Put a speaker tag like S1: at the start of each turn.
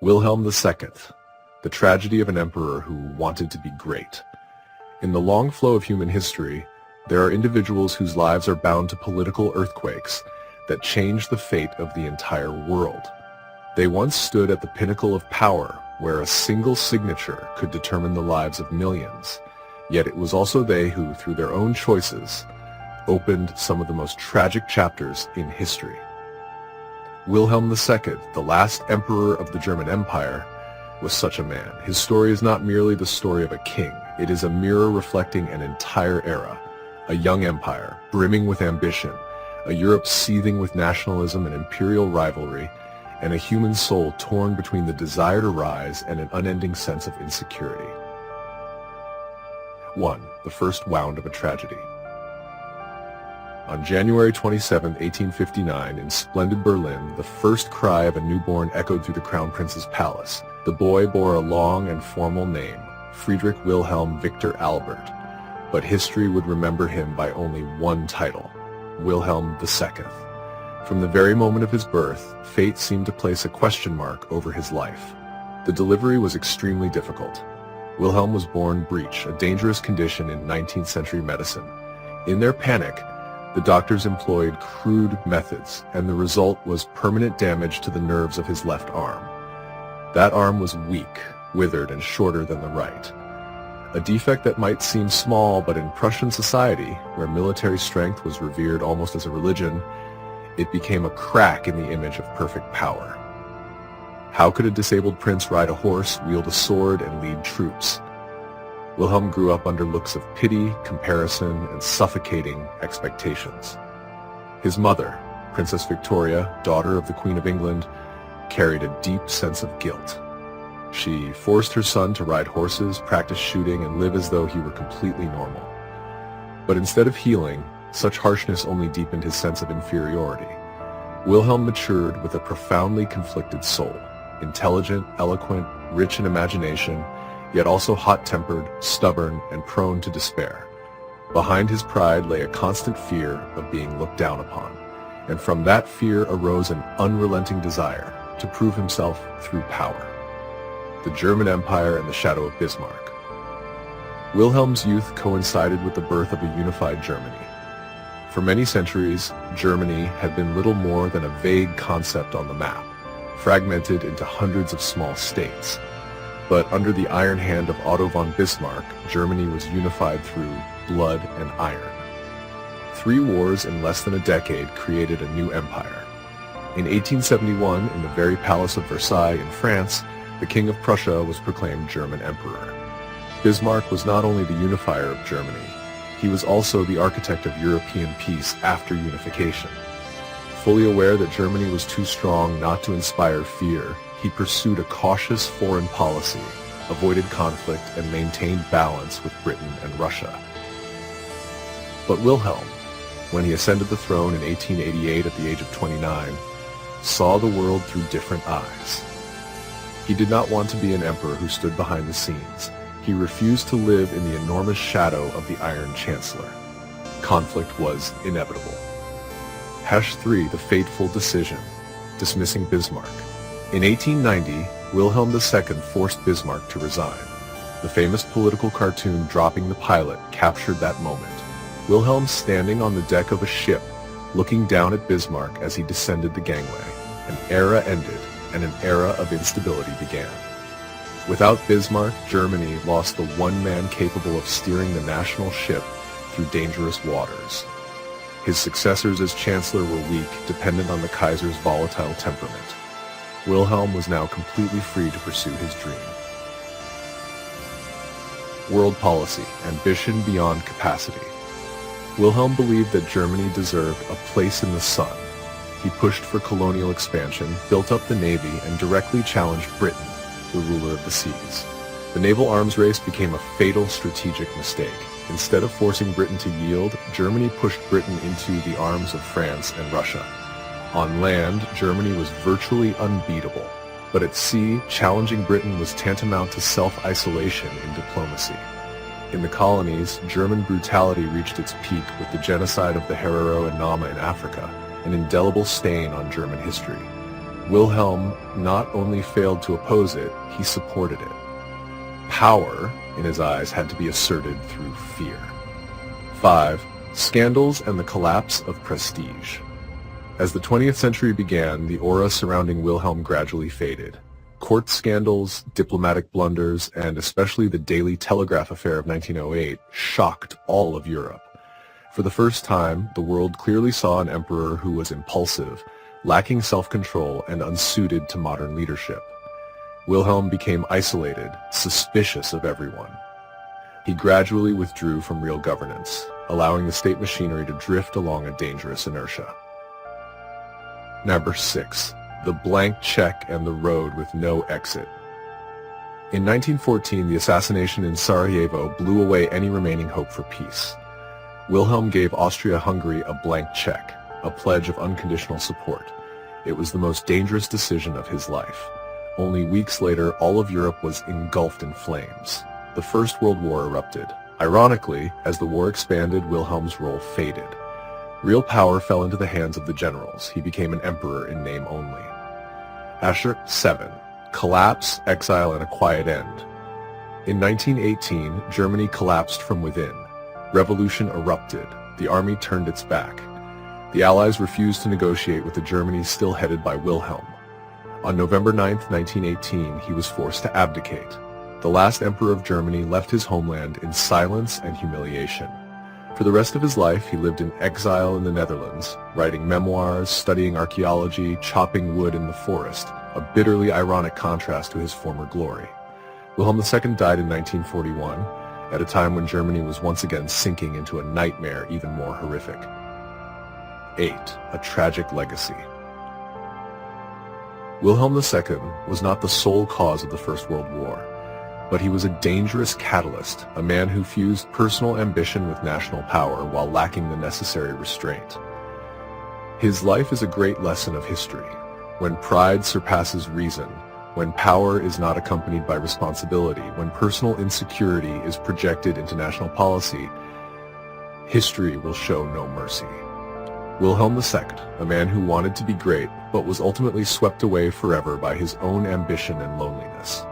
S1: Wilhelm II, the tragedy of an emperor who wanted to be great. In the long flow of human history, there are individuals whose lives are bound to political earthquakes that change the fate of the entire world. They once stood at the pinnacle of power, where a single signature could determine the lives of millions. Yet it was also they who, through their own choices, opened some of the most tragic chapters in history. Wilhelm II, the last emperor of the German Empire, was such a man. His story is not merely the story of a king. It is a mirror reflecting an entire era, a young empire, brimming with ambition, a Europe seething with nationalism and imperial rivalry, and a human soul torn between the desire to rise and an unending sense of insecurity. 1. The first wound of a tragedy. On January 27, 1859, in splendid Berlin, the first cry of a newborn echoed through the Crown Prince's palace. The boy bore a long and formal name, Friedrich Wilhelm Victor Albert, but history would remember him by only one title, Wilhelm II. From the very moment of his birth, fate seemed to place a question mark over his life. The delivery was extremely difficult. Wilhelm was born breech, a dangerous condition in 19th century medicine. In their panic, the doctors employed crude methods, and the result was permanent damage to the nerves of his left arm. That arm was weak, withered, and shorter than the right. A defect that might seem small, but in Prussian society, where military strength was revered almost as a religion, it became a crack in the image of perfect power. How could a disabled prince ride a horse, wield a sword, and lead troops? Wilhelm grew up under looks of pity, comparison, and suffocating expectations. His mother, Princess Victoria, daughter of the Queen of England, carried a deep sense of guilt. She forced her son to ride horses, practice shooting, and live as though he were completely normal. But instead of healing, such harshness only deepened his sense of inferiority. Wilhelm matured with a profoundly conflicted soul, intelligent, eloquent, rich in imagination, yet also hot-tempered, stubborn, and prone to despair. Behind his pride lay a constant fear of being looked down upon, and from that fear arose an unrelenting desire to prove himself through power. The German Empire and the shadow of Bismarck. Wilhelm's youth coincided with the birth of a unified Germany. For many centuries, Germany had been little more than a vague concept on the map, fragmented into hundreds of small states. But under the iron hand of Otto von Bismarck, Germany was unified through blood and iron. 3 wars in less than a decade created a new empire. In 1871, in the very Palace of Versailles in France, the King of Prussia was proclaimed German Emperor. Bismarck was not only the unifier of Germany, he was also the architect of European peace after unification. Fully aware that Germany was too strong not to inspire fear, he pursued a cautious foreign policy, avoided conflict, and maintained balance with Britain and Russia. But Wilhelm, when he ascended the throne in 1888 at the age of 29, saw the world through different eyes. He did not want to be an emperor who stood behind the scenes. He refused to live in the enormous shadow of the Iron Chancellor. Conflict was inevitable. #3 The fateful decision, dismissing Bismarck. In 1890, Wilhelm II forced Bismarck to resign. The famous political cartoon Dropping the Pilot captured that moment. Wilhelm standing on the deck of a ship, looking down at Bismarck as he descended the gangway. An era ended, and an era of instability began. Without Bismarck, Germany lost the one man capable of steering the national ship through dangerous waters. His successors as Chancellor were weak, dependent on the Kaiser's volatile temperament. Wilhelm was now completely free to pursue his dream. World policy, ambition beyond capacity. Wilhelm believed that Germany deserved a place in the sun. He pushed for colonial expansion, built up the navy, and directly challenged Britain, the ruler of the seas. The naval arms race became a fatal strategic mistake. Instead of forcing Britain to yield, Germany pushed Britain into the arms of France and Russia. On land, Germany was virtually unbeatable, but at sea, challenging Britain was tantamount to self-isolation in diplomacy. In the colonies, German brutality reached its peak with the genocide of the Herero and Nama in Africa, an indelible stain on German history. Wilhelm not only failed to oppose it, he supported it. Power, in his eyes, had to be asserted through fear. 5. Scandals and the collapse of prestige. As the 20th century began, the aura surrounding Wilhelm gradually faded. Court scandals, diplomatic blunders, and especially the Daily Telegraph affair of 1908 shocked all of Europe. For the first time, the world clearly saw an emperor who was impulsive, lacking self-control, and unsuited to modern leadership. Wilhelm became isolated, suspicious of everyone. He gradually withdrew from real governance, allowing the state machinery to drift along a dangerous inertia. Number 6. The blank check and the road with no exit. In 1914, the assassination in Sarajevo blew away any remaining hope for peace. Wilhelm gave Austria-Hungary a blank check, a pledge of unconditional support. It was the most dangerous decision of his life. Only weeks later, all of Europe was engulfed in flames. The First World War erupted. Ironically, as the war expanded, Wilhelm's role faded. Real power fell into the hands of the generals. He became an emperor in name only. 7. Collapse, exile, and a quiet end. In 1918, Germany collapsed from within. Revolution erupted. The army turned its back. The Allies refused to negotiate with a Germany still headed by Wilhelm. On November 9, 1918, he was forced to abdicate. The last emperor of Germany left his homeland in silence and humiliation. For the rest of his life, he lived in exile in the Netherlands, writing memoirs, studying archaeology, chopping wood in the forest, a bitterly ironic contrast to his former glory. Wilhelm II died in 1941, at a time when Germany was once again sinking into a nightmare even more horrific. 8. A tragic legacy. Wilhelm II was not the sole cause of the First World War, but he was a dangerous catalyst, a man who fused personal ambition with national power while lacking the necessary restraint. His life is a great lesson of history. When pride surpasses reason, when power is not accompanied by responsibility, when personal insecurity is projected into national policy, history will show no mercy. Wilhelm II, a man who wanted to be great, but was ultimately swept away forever by his own ambition and loneliness.